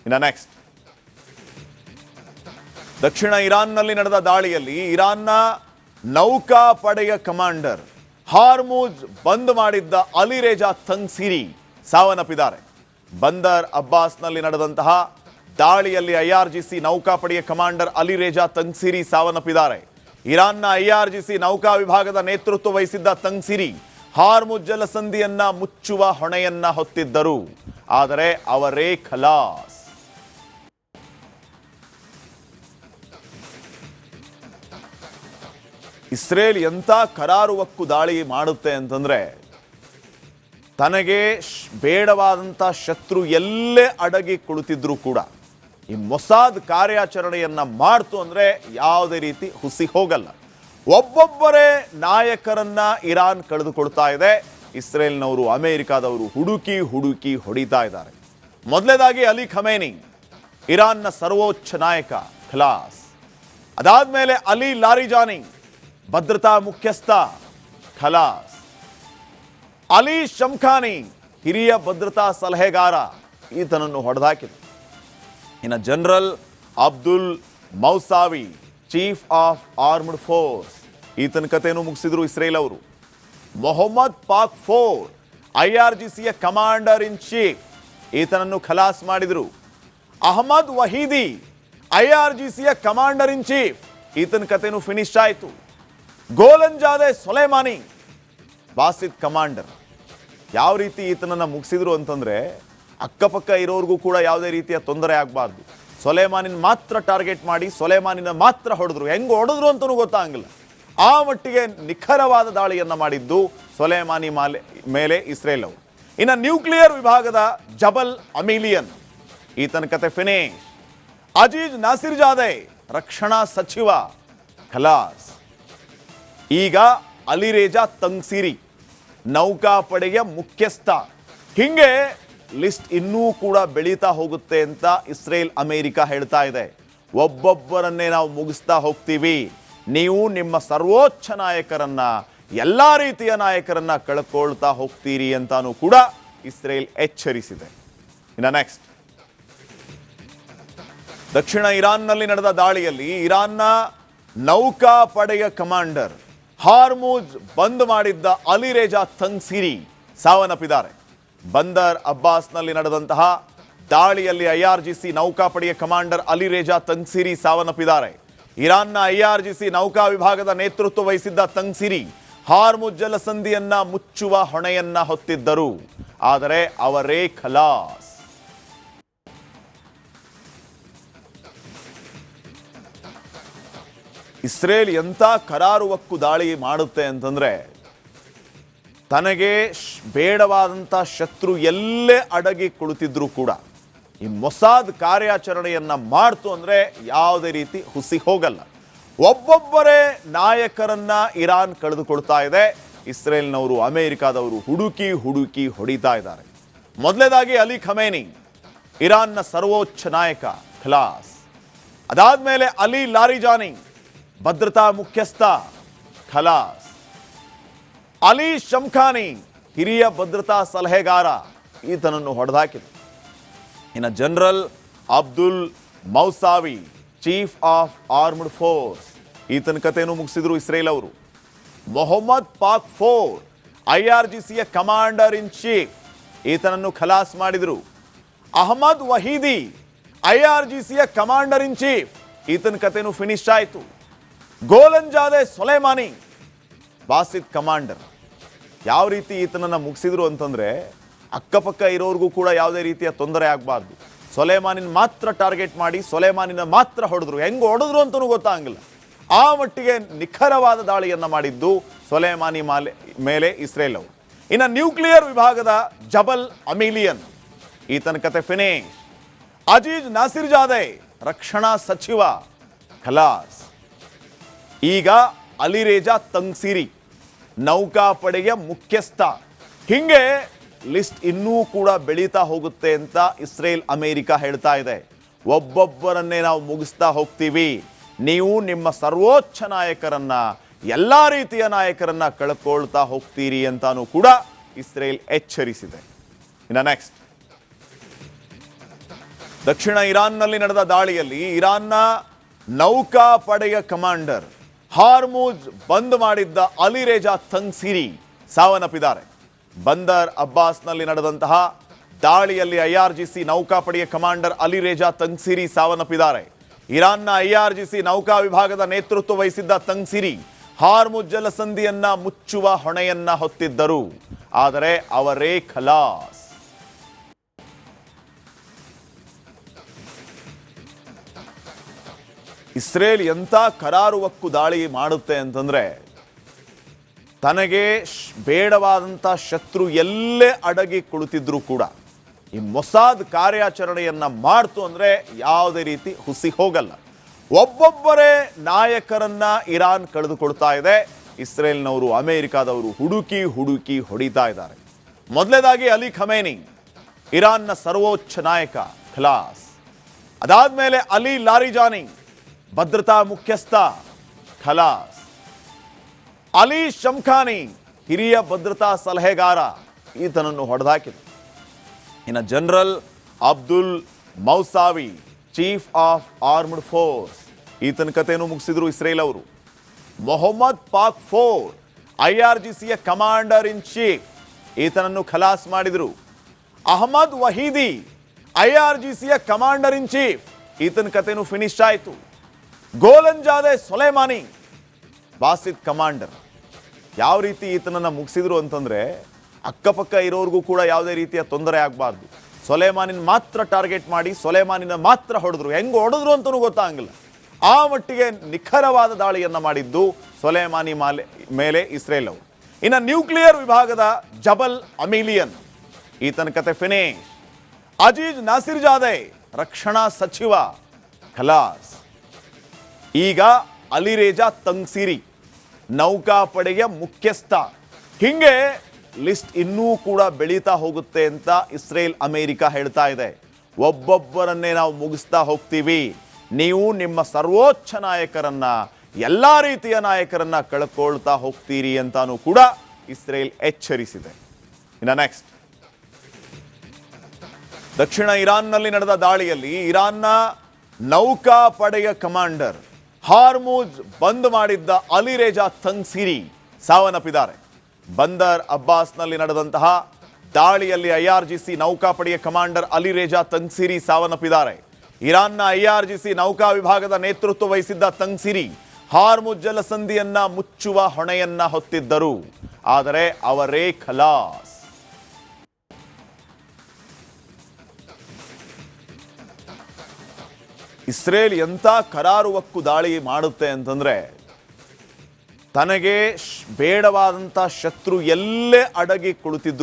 ಇನ್ನು ನೆಕ್ಸ್ಟ್, ದಕ್ಷಿಣ ಇರಾನ್ನಲ್ಲಿ ನಡೆದ ದಾಳಿಯಲ್ಲಿ ಇರಾನ್ನ ನೌಕಾಪಡೆಯ ಕಮಾಂಡರ್ ಹಾರ್ಮುಜ್ ಬಂದ್ ಮಾಡಿದ್ದ ಅಲಿರೇಜಾ ತಂಗ್ಸಿರಿ ಸಾವನ್ನಪ್ಪಿದ್ದಾರೆ. ಬಂದರ್ ಅಬ್ಬಾಸ್ನಲ್ಲಿ ನಡೆದಂತಹ ದಾಳಿಯಲ್ಲಿ ಐಆರ್ಜಿಸಿ ನೌಕಾಪಡೆಯ ಕಮಾಂಡರ್ ಅಲಿರೇಜಾ ತಂಗ್ಸಿರಿ ಸಾವನ್ನಪ್ಪಿದ್ದಾರೆ. ಇರಾನ್ನ ಐಆರ್ಜಿಸಿ ನೌಕಾ ವಿಭಾಗದ ನೇತೃತ್ವ ವಹಿಸಿದ್ದ ತಂಗ್ಸಿರಿ ಹಾರ್ಮುಜ್ ಜಲಸಂಧಿಯನ್ನ ಮುಚ್ಚುವ ಹೊಣೆಯನ್ನ ಹೊತ್ತಿದ್ದರು. ಆದರೆ ಅವರೇ ಖಲಾಸ್. ಇಸ್ರೇಲ್ ಎಂಥ ಕರಾರುವಕ್ಕು ದಾಳಿ ಮಾಡುತ್ತೆ ಅಂತಂದ್ರೆ, ತನಗೆ ಬೇಡವಾದಂಥ ಶತ್ರು ಎಲ್ಲೇ ಅಡಗಿ ಕುಳಿತಿದ್ರು ಕೂಡ ಈ ಮೊಸಾದ್ ಕಾರ್ಯಾಚರಣೆಯನ್ನ ಮಾಡ್ತು ಅಂದ್ರೆ ಯಾವುದೇ ರೀತಿ ಹುಸಿ ಹೋಗಲ್ಲ. ಒಬ್ಬೊಬ್ಬರೇ ನಾಯಕರನ್ನ ಇರಾನ್ ಕಳೆದುಕೊಳ್ತಾ ಇದೆ. ಇಸ್ರೇಲ್ನವರು ಅಮೆರಿಕಾದವರು ಹುಡುಕಿ ಹುಡುಕಿ ಹೊಡಿತಾ ಇದ್ದಾರೆ. ಮೊದಲನೇದಾಗಿ ಅಲಿ ಖಮೇನಿ, ಇರಾನ್ನ ಸರ್ವೋಚ್ಚ ನಾಯಕ, ಖಲಾಸ್. ಅದಾದ್ಮೇಲೆ ಅಲಿ ಲಾರಿಜಾನಿ, ಭದ್ರತಾ ಮುಖ್ಯಸ್ಥ, ಖಲಾಸ್. ಅಲಿ ಶಂಖಾನಿ, ಹಿರಿಯ ಭದ್ರತಾ ಸಲಹೆಗಾರ, ಈತನನ್ನು ಹೊಡೆದಾಕಿದರು. ಇನ್ನು general Abdul Mousavi, chief of armed force, ಈತನ ಕಥೆಯನ್ನು ಮುಗಿಸಿದ್ರು ಇಸ್ರೇಲ್ ಅವರು. ಮೊಹಮ್ಮದ್ ಪಾಕ್ಫೋರ್, ಐಆರ್ಜಿಸಿಯ ಕಮಾಂಡರ್ ಇನ್ ಚೀಫ್, ಈತನನ್ನು ಖಲಾಸ್ ಮಾಡಿದರು. ಅಹಮದ್ ವಹೀದಿ, ಐಆರ್ಜಿಸಿಯ ಕಮಾಂಡರ್ ಇನ್ ಚೀಫ್, ಈತನ ಕಥೆಯನ್ನು ಫಿನಿಶ್ ಆಯಿತು. Gholamzadeh Soleimani, Basij commander. ಯಾವ ರೀತಿ ಈತನನ್ನ ಮುಗಿಸಿದ್ರು ಅಂತಂದ್ರೆ, ಅಕ್ಕಪಕ್ಕ ಇರೋರ್ಗೂ ಕೂಡ ಯಾವುದೇ ರೀತಿಯ ತೊಂದರೆ ಆಗಬಾರ್ದು. ಸೊಲೈಮಾನಿನ ಮಾತ್ರ ಟಾರ್ಗೆಟ್ ಮಾಡಿ ಸೊಲೈಮಾನಿನ ಮಾತ್ರ ಹೊಡೆದ್ರು. ಹೆಂಗೆ ಹೊಡೆದ್ರು ಅಂತಲೂ ಗೊತ್ತಾಗಂಗಿಲ್ಲ. ಆ ಮಟ್ಟಿಗೆ ನಿಖರವಾದ ದಾಳಿಯನ್ನ ಮಾಡಿದ್ದು ಸೊಲೈಮಾನಿ ಮೇಲೆ ಇಸ್ರೇಲ್ ಅವರು. ಇನ್ನು ನ್ಯೂಕ್ಲಿಯರ್ ವಿಭಾಗದ ಜಬಲ್ ಅಮಿಲಿಯನ್, ಈತನ ಕತೆ ಫಿನಿಶ್. ಅಜೀಜ್ ನಾಸಿರ್ ಜಾದೆ, ರಕ್ಷಣಾ ಸಚಿವ, ಖಲಾಸ್. ಈಗ ಅಲಿರೇಜಾ ತಂಗ್ಸಿರಿ, ನೌಕಾಪಡೆಯ ಮುಖ್ಯಸ್ಥ. ಹಿಂಗೆ ಲಿಸ್ಟ್ ಇನ್ನೂ ಕೂಡ ಬೆಳೀತಾ ಹೋಗುತ್ತೆ ಅಂತ ಇಸ್ರೇಲ್ ಅಮೆರಿಕ ಹೇಳ್ತಾ ಇದೆ. ಒಬ್ಬೊಬ್ಬರನ್ನೇ ನಾವು ಮುಗಿಸ್ತಾ ಹೋಗ್ತೀವಿ, ನೀವು ನಿಮ್ಮ ಸರ್ವೋಚ್ಚ ನಾಯಕರನ್ನ, ಎಲ್ಲ ರೀತಿಯ ನಾಯಕರನ್ನ ಕಳ್ಕೊಳ್ತಾ ಹೋಗ್ತೀರಿ ಅಂತಾನೂ ಕೂಡ ಇಸ್ರೇಲ್ ಎಚ್ಚರಿಸಿದೆ. ಇನ್ನು ನೆಕ್ಸ್ಟ್, ದಕ್ಷಿಣ ಇರಾನ್ನಲ್ಲಿ ನಡೆದ ದಾಳಿಯಲ್ಲಿ ಇರಾನ್ನ ನೌಕಾಪಡೆಯ ಕಮಾಂಡರ್ ಹಾರ್ಮುಜ್ ಬಂದ್ ಮಾಡಿದ್ದ ಅಲಿರೇಜಾ ತಂಗ್ಸಿರಿ ಸಾವನ್ನಪ್ಪಿದ್ದಾರೆ. ಬಂದರ್ ಅಬ್ಬಾಸ್ನಲ್ಲಿ ನಡೆದಂತಹ ದಾಳಿಯಲ್ಲಿ ಐಆರ್ಜಿಸಿ ನೌಕಾಪಡೆಯ ಕಮಾಂಡರ್ ಅಲಿರೇಜಾ ತಂಗ್ಸಿರಿ ಸಾವನ್ನಪ್ಪಿದ್ದಾರೆ. ಇರಾನ್ನ ಐಆರ್ಜಿಸಿ ನೌಕಾ ವಿಭಾಗದ ನೇತೃತ್ವ ವಹಿಸಿದ್ದ ತಂಗ್ಸಿರಿ ಹಾರ್ಮುಜ್ ಜಲಸಂಧಿಯನ್ನ ಮುಚ್ಚುವ ಹೊಣೆಯನ್ನ ಹೊತ್ತಿದ್ದರು. ಆದರೆ ಅವರೇ ಖಲಾಸ್. ಇಸ್ರೇಲ್ ಎಂಥ ಕರಾರುವಕ್ಕು ದಾಳಿ ಮಾಡುತ್ತೆ ಅಂತಂದ್ರೆ, ತನಗೆ ಬೇಡವಾದಂಥ ಶತ್ರು ಎಲ್ಲೇ ಅಡಗಿ ಕುಳಿತಿದ್ರು ಕೂಡ ಈ ಮೊಸಾದ್ ಕಾರ್ಯಾಚರಣೆಯನ್ನ ಮಾಡ್ತು ಅಂದ್ರೆ ಯಾವುದೇ ರೀತಿ ಹುಸಿ ಹೋಗಲ್ಲ. ಒಬ್ಬೊಬ್ಬರೇ ನಾಯಕರನ್ನ ಇರಾನ್ ಕಳೆದುಕೊಳ್ತಾ ಇದೆ. ಇಸ್ರೇಲ್ನವರು ಅಮೆರಿಕಾದವರು ಹುಡುಕಿ ಹುಡುಕಿ ಹೊಡಿತಾ ಇದ್ದಾರೆ. ಮೊದಲನೇದಾಗಿ ಅಲಿ ಖಮೇನಿ, ಇರಾನ್ನ ಸರ್ವೋಚ್ಚ ನಾಯಕ, ಖಲಾಸ್. ಅದಾದ್ಮೇಲೆ ಅಲಿ ಲಾರಿಜಾನಿ, ಭದ್ರತಾ ಮುಖ್ಯಸ್ಥ, ಖಲಾಸ್. ಅಲಿ ಶಂಖಾನಿ, ಹಿರಿಯ ಭದ್ರತಾ ಸಲಹೆಗಾರ, ಈತನನ್ನು ಹೊಡೆದಾಕಿದರು. ಇನ್ನು general Abdul Mousavi, chief of armed force, ಈತನ ಕಥೆಯನ್ನು ಮುಗಿಸಿದ್ರು ಇಸ್ರೇಲ್ ಅವರು. ಮೊಹಮ್ಮದ್ ಪಾಕ್ಫೋರ್, ಐಆರ್ಜಿಸಿಯ ಕಮಾಂಡರ್ ಇನ್ ಚೀಫ್, ಈತನನ್ನು ಖಲಾಸ್ ಮಾಡಿದರು. ಅಹಮದ್ ವಹೀದಿ, ಐಆರ್ಜಿಸಿಯ ಕಮಾಂಡರ್ ಇನ್ ಚೀಫ್, ಈತನ ಕಥೆಯನ್ನು ಫಿನಿಶ್ ಆಯಿತು. Gholamzadeh Soleimani, Basij commander. ಯಾವ ರೀತಿ ಈತನನ್ನ ಮುಗಿಸಿದ್ರು ಅಂತಂದ್ರೆ, ಅಕ್ಕಪಕ್ಕ ಇರೋರ್ಗೂ ಕೂಡ ಯಾವುದೇ ರೀತಿಯ ತೊಂದರೆ ಆಗಬಾರ್ದು. ಸೊಲೈಮಾನಿನ ಮಾತ್ರ ಟಾರ್ಗೆಟ್ ಮಾಡಿ ಸೊಲೈಮಾನಿನ ಮಾತ್ರ ಹೊಡೆದ್ರು. ಹೆಂಗೆ ಹೊಡೆದ್ರು ಅಂತಲೂ ಗೊತ್ತಾಗಂಗಿಲ್ಲ. ಆ ಮಟ್ಟಿಗೆ ನಿಖರವಾದ ದಾಳಿಯನ್ನ ಮಾಡಿದ್ದು ಸೊಲೈಮಾನಿ ಮೇಲೆ ಇಸ್ರೇಲ್ ಅವರು. ಇನ್ನು ನ್ಯೂಕ್ಲಿಯರ್ ವಿಭಾಗದ ಜಬಲ್ ಅಮಿಲಿಯನ್, ಈತನ ಕತೆ ಫಿನಿಶ್. ಅಜೀಜ್ ನಾಸಿರ್ ಜಾದೆ, ರಕ್ಷಣಾ ಸಚಿವ, ಖಲಾಸ್. ಈಗ ಅಲಿರೇಜಾ ತಂಗ್ಸಿರಿ, ನೌಕಾಪಡೆಯ ಮುಖ್ಯಸ್ಥ. ಹಿಂಗೆ ಲಿಸ್ಟ್ ಇನ್ನೂ ಕೂಡ ಬೆಳೀತಾ ಹೋಗುತ್ತೆ ಅಂತ ಇಸ್ರೇಲ್ ಅಮೆರಿಕ ಹೇಳ್ತಾ ಇದೆ. ಒಬ್ಬೊಬ್ಬರನ್ನೇ ನಾವು ಮುಗಿಸ್ತಾ ಹೋಗ್ತೀವಿ, ನೀವು ನಿಮ್ಮ ಸರ್ವೋಚ್ಚ ನಾಯಕರನ್ನ, ಎಲ್ಲ ರೀತಿಯ ನಾಯಕರನ್ನ ಕಳ್ಕೊಳ್ತಾ ಹೋಗ್ತೀರಿ ಅಂತಾನೂ ಕೂಡ ಇಸ್ರೇಲ್ ಎಚ್ಚರಿಸಿದೆ. ಇನ್ನು ನೆಕ್ಸ್ಟ್, ದಕ್ಷಿಣ ಇರಾನ್ನಲ್ಲಿ ನಡೆದ ದಾಳಿಯಲ್ಲಿ ಇರಾನ್ನ ನೌಕಾಪಡೆಯ ಕಮಾಂಡರ್ ಹಾರ್ಮುಜ್ ಬಂದ್ ಮಾಡಿದ್ದ ಅಲಿರೇಜಾ ತಂಗ್ಸಿರಿ ಸಾವನ್ನಪ್ಪಿದ್ದಾರೆ. ಬಂದರ್ ಅಬ್ಬಾಸ್ನಲ್ಲಿ ನಡೆದಂತಹ ದಾಳಿಯಲ್ಲಿ ಐಆರ್ಜಿಸಿ ನೌಕಾಪಡೆಯ ಕಮಾಂಡರ್ ಅಲಿರೇಜಾ ತಂಗ್ಸಿರಿ ಸಾವನ್ನಪ್ಪಿದ್ದಾರೆ. ಇರಾನ್ನ ಐಆರ್ಜಿಸಿ ನೌಕಾ ವಿಭಾಗದ ನೇತೃತ್ವ ವಹಿಸಿದ್ದ ತಂಗ್ಸಿರಿ ಹಾರ್ಮುಜ್ ಜಲಸಂಧಿಯನ್ನ ಮುಚ್ಚುವ ಹೊಣೆಯನ್ನ ಹೊತ್ತಿದ್ದರು. ಆದರೆ ಅವರೇ ಖಲಾಸ್. ಇಸ್ರೇಲ್ ಎಂಥ ಕರಾರುವಕ್ಕು ದಾಳಿ ಮಾಡುತ್ತೆ ಅಂತಂದ್ರೆ, ತನಗೆ ಬೇಡವಾದಂಥ ಶತ್ರು ಎಲ್ಲೇ ಅಡಗಿ ಕುಳಿತಿದ್ರು ಕೂಡ ಈ ಮೊಸಾದ್ ಕಾರ್ಯಾಚರಣೆಯನ್ನ ಮಾಡ್ತು ಅಂದ್ರೆ ಯಾವುದೇ ರೀತಿ ಹುಸಿ ಹೋಗಲ್ಲ. ಒಬ್ಬೊಬ್ಬರೇ ನಾಯಕರನ್ನ ಇರಾನ್ ಕಳೆದುಕೊಳ್ತಾ ಇದೆ. ಇಸ್ರೇಲ್ನವರು, ಅಮೆರಿಕಾದವರು ಹುಡುಕಿ ಹುಡುಕಿ ಹೊಡಿತಾ ಇದ್ದಾರೆ. ಮೊದಲನೇದಾಗಿ ಅಲಿ ಖಮೇನಿ, ಇರಾನ್ನ ಸರ್ವೋಚ್ಚ ನಾಯಕ, ಖಲಾಸ್. ಅದಾದ್ಮೇಲೆ ಅಲಿ ಲಾರಿಜಾನಿ, ಭದ್ರತಾ ಮುಖ್ಯಸ್ಥ, ಖಲಾಸ್. ಅಲಿ ಶಂಖಾನಿ, ಹಿರಿಯ ಭದ್ರತಾ ಸಲಹೆಗಾರ, ಈತನನ್ನು ಹೊಡೆದಾಕಿದ್ರು. ಇನ್ನು general Abdul Mousavi, chief of armed force, ಈತನ ಕಥೆಯನ್ನು ಮುಗಿಸಿದ್ರು ಇಸ್ರೇಲ್ ಅವರು. ಮೊಹಮ್ಮದ್ ಪಾಕ್ಫೋರ್, ಐಆರ್ಜಿಸಿಯ ಕಮಾಂಡರ್ ಇನ್ ಚೀಫ್, ಈತನನ್ನು ಖಲಾಸ್ ಮಾಡಿದ್ರು. ಅಹಮದ್ ವಹೀದಿ, ಐಆರ್ಜಿಸಿಯ ಕಮಾಂಡರ್ ಇನ್ ಚೀಫ್, ಈತನ ಕಥೆಯನ್ನು ಫಿನಿಶ್ ಆಯಿತು. Gholamzadeh Soleimani, Basij commander. ಯಾವ ರೀತಿ ಈತನನ್ನ ಮುಗಿಸಿದ್ರು ಅಂತಂದ್ರೆ, ಅಕ್ಕಪಕ್ಕ ಇರೋರ್ಗೂ ಕೂಡ ಯಾವುದೇ ರೀತಿಯ ತೊಂದರೆ ಆಗಬಾರ್ದು. ಸೊಲೈಮಾನಿನ ಮಾತ್ರ ಟಾರ್ಗೆಟ್ ಮಾಡಿ ಸೊಲೈಮಾನಿನ ಮಾತ್ರ ಹೊಡೆದ್ರು. ಹೆಂಗೆ ಹೊಡೆದ್ರು ಅಂತಲೂ ಗೊತ್ತಾಗಂಗಿಲ್ಲ. ಆ ಮಟ್ಟಿಗೆ ನಿಖರವಾದ ದಾಳಿಯನ್ನ ಮಾಡಿದ್ದು ಸೊಲೈಮಾನಿ ಮೇಲೆ ಇಸ್ರೇಲ್ ಅವರು. ಇನ್ನು ನ್ಯೂಕ್ಲಿಯರ್ ವಿಭಾಗದ ಜಬಲ್ ಅಮಿಲಿಯನ್, ಈತನ ಕತೆ ಫಿನಿಶ್. ಅಜೀಜ್ ನಾಸಿರ್ ಜಾದೆ, ರಕ್ಷಣಾ ಸಚಿವ, ಖಲಾಸ್. ಈಗ ಅಲಿರೇಜಾ ತಂಗ್ಸಿರಿ, ನೌಕಾಪಡೆಯ ಮುಖ್ಯಸ್ಥ. ಹಿಂಗೆ ಲಿಸ್ಟ್ ಇನ್ನೂ ಕೂಡ ಬೆಳೀತಾ ಹೋಗುತ್ತೆ ಅಂತ ಇಸ್ರೇಲ್, ಅಮೆರಿಕ ಹೇಳ್ತಾ ಇದೆ. ಒಬ್ಬೊಬ್ಬರನ್ನೇ ನಾವು ಮುಗಿಸ್ತಾ ಹೋಗ್ತೀವಿ, ನೀವು ನಿಮ್ಮ ಸರ್ವೋಚ್ಚ ನಾಯಕರನ್ನ, ಎಲ್ಲಾ ರೀತಿಯ ನಾಯಕರನ್ನ ಕಳ್ಕೊಳ್ತಾ ಹೋಗ್ತೀರಿ ಅಂತಾನೂ ಕೂಡ ಇಸ್ರೇಲ್ ಎಚ್ಚರಿಸಿದೆ. ಇನ್ನು ನೆಕ್ಸ್ಟ್, ದಕ್ಷಿಣ ಇರಾನ್ನಲ್ಲಿ ನಡೆದ ದಾಳಿಯಲ್ಲಿ ಇರಾನ್ನ ನೌಕಾಪಡೆಯ ಕಮಾಂಡರ್ ಹಾರ್ಮುಜ್ ಬಂದ್ ಮಾಡಿದ್ದ ಅಲಿರೇಜಾ ತಂಗ್ಸಿರಿ ಸಾವನ್ನಪ್ಪಿದ್ದಾರೆ. ಬಂದರ್ ಅಬ್ಬಾಸ್ನಲ್ಲಿ ನಡೆದಂತಹ ದಾಳಿಯಲ್ಲಿ ಐಆರ್ಜಿಸಿ ನೌಕಾಪಡೆಯ ಕಮಾಂಡರ್ ಅಲಿರೇಜಾ ತಂಗ್ಸಿರಿ ಸಾವನ್ನಪ್ಪಿದ್ದಾರೆ. ಇರಾನ್ನ ಐಆರ್ಜಿಸಿ ನೌಕಾ ವಿಭಾಗದ ನೇತೃತ್ವ ವಹಿಸಿದ್ದ ತಂಗ್ಸಿರಿ ಹಾರ್ಮುಜ್ ಜಲಸಂಧಿಯನ್ನ ಮುಚ್ಚುವ ಹೊಣೆಯನ್ನ ಹೊತ್ತಿದ್ದರು. ಆದರೆ ಅವರೇ ಖಲಾಸ್. ಇಸ್ರೇಲ್ ಎಂಥ ಕರಾರುವಕ್ಕು ದಾಳಿ ಮಾಡುತ್ತೆ ಅಂತಂದ್ರೆ, ತನಗೆ ಬೇಡವಾದಂಥ ಶತ್ರು ಎಲ್ಲೇ ಅಡಗಿ ಕುಳಿತಿದ್ರು